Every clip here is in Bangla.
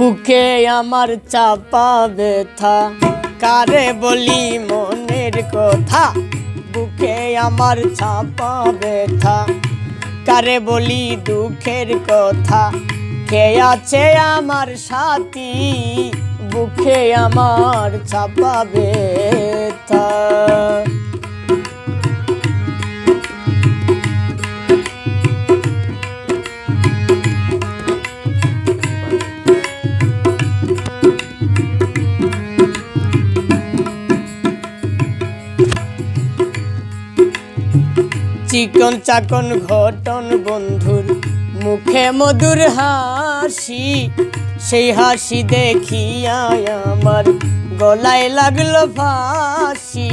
বুকে আমার চাপা ব্যথা, কারে বলি মনের কথা। বুকে আমার চাপা ব্যথা, কারে বলি দুঃখের কথা। কে আছে আমার সাথী, বুকে আমার চাপা ব্যথা। চিকন চাকন ঘটন বন্ধুর মুখে মধুর হাসি, সেই হাসি দেখিয়া আমার গলায় লাগলো ফাঁসি।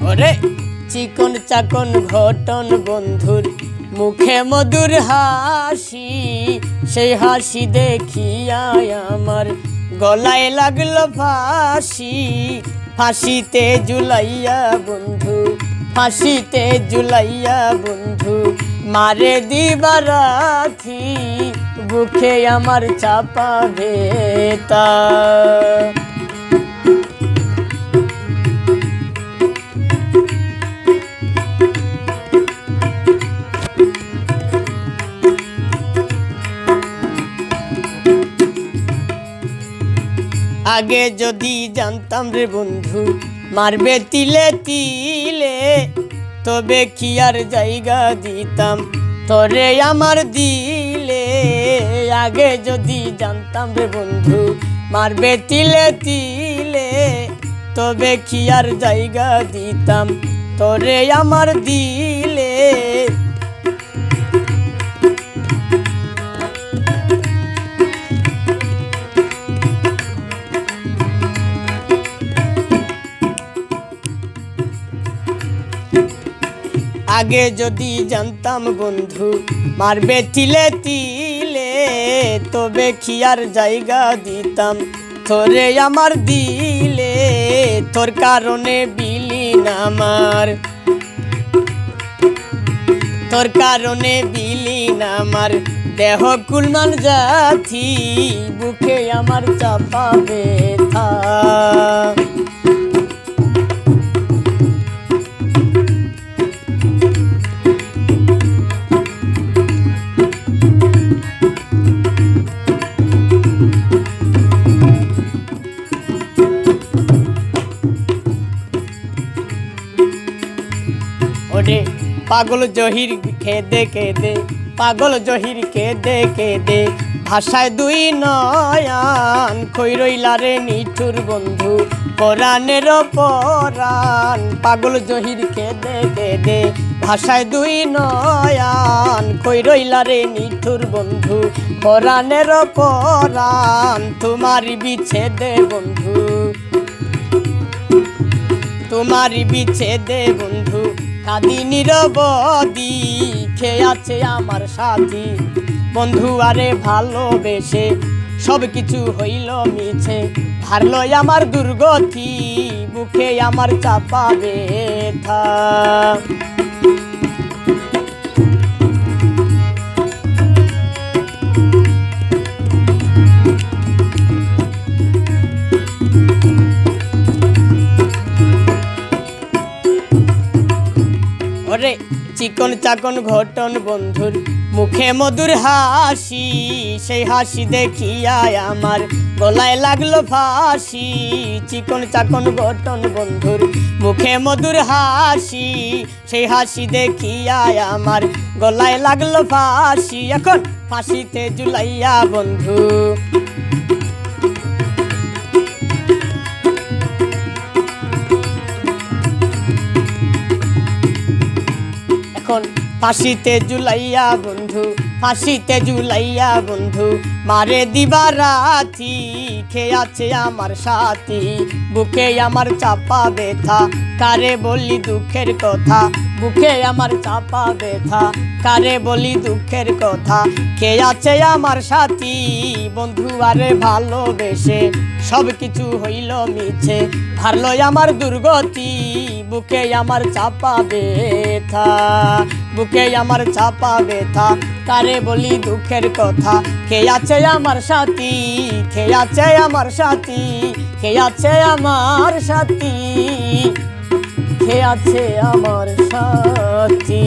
ওরে চিকন চাকন ঘটন বন্ধুর মুখে মধুর হাসি, সেই হাসি দেখিয়া আমার গলায় লাগলো ফাঁসি। ফাঁসিতে ঝুলাইয়া বন্ধু, ফাঁসিতে ঝুলাইয়া বন্ধু মারে দিবা রাখি, বুকে আমার চাপা ব্যথা। আগে যদি জানতাম রে বন্ধু মারবে তিলে তিলে, তবে কি আর জায়গা দিতাম তোরে আমার দিলে। আগে যদি জানতাম রে বন্ধু মারবে তিলে তিলে, তবে কি আর জায়গা দিতাম তোরে আমার দিলে। আগে যদি জানতাম বন্ধু মারবে তিলে তিলে, তবে কি আর জায়গা দিতাম তোরে আমার দিলে। তোর কারণে বিলীন আমার, তোর কারণে বিলীন আমার দেহ কুলমান জাথি, বুকে আমার চাপা ব্যথা। ওরে পাগল জহির কেঁদে কেঁদে, পাগল জহির কেঁদে কেঁদে ভাষায় দুই নয়ন। কই রইলা রে নিঠুর বন্ধু পরাণের পরাণ। পাগল জহির কেঁদে কেঁদে ভাষায় দুই নয়ন, কই রইলা রে নিঠুর বন্ধু পরাণের পরাণ। তোমারি বিচ্ছেদে বন্ধু, তোমারি বিচ্ছেদে বন্ধু কাঁদি নিরবধি। খেয়ে আছে আমার সাথী বন্ধু আরে ভালোবেসে, সব কিছু হইল মিছে হারলো আমার দুর্গতি, বুকে আমার চাপা ব্যথা। ওরে চিকন চাকন ঘটন বন্ধুর মুখে মধুর হাসি, সেই হাসি দেখিয়া আমার গলায় লাগলো ফাঁসি। চিকন চাকন ঘটন বন্ধুর মুখে মধুর হাসি, সেই হাসি দেখিয়া আমার গলায় লাগলো ফাঁসি। এখন ফাঁসিতে ঝুলাইয়া বন্ধু, ফাঁসিতে ঝুলাইয়া বন্ধু ফাঁসিতে ঝুলাইয়া বন্ধু মারে দিবা রাতি, খেয়ে আছে আমার সাথী বুকে আমার চাপা ব্যথা, কারে বলি দুঃখের কথা, বুকে আমার চাপা ব্যথা, কারে বলি দুঃখের কথা। খেয়ে আছে আমার সাথী বন্ধু আরে ভালোবেসে, সব কিছু হইল মিছে, হারলো আমার দুর্গতি, বুকে আমার চাপা ব্যথা, বুকে আমার চাপা ব্যথা, কারে বলি দুঃখের কথা। খেয়ে আছে আমার সাথী, খেয়ে আছে আমার সাথী, খেয়ে আছে আমার সাথী, খেয়ে আছে আমার সাথী।